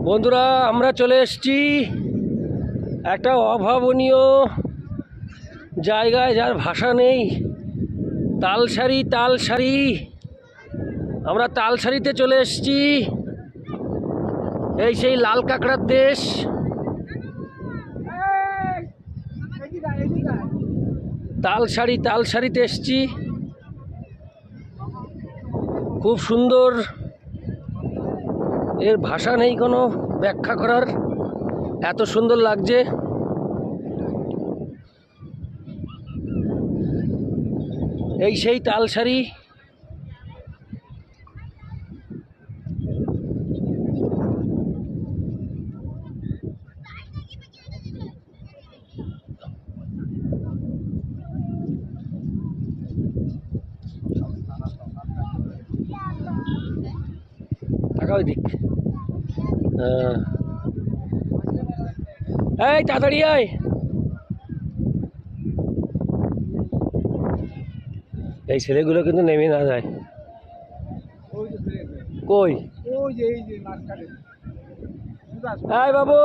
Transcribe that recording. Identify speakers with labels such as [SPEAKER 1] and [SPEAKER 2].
[SPEAKER 1] বন্ধুরা আমরা চলে এসেছি একটা অভাবনীয় জায়গায়, যার ভাষা নেই। তালসারি আমরা তালসারিতে চলে এসেছি। এই সেই লাল কাঁকড়ার দেশ। তালসারিতে এসেছি। খুব সুন্দর, এর ভাষা নেই কোনো ব্যাখ্যা করার, এত সুন্দর লাগছে। এই সেই তালসারি। ওই দিক, এই তাড়াতাড়ি আয়। এই ছেলেগুলো কিন্তু নেমে না যায়। কই এই বাবু,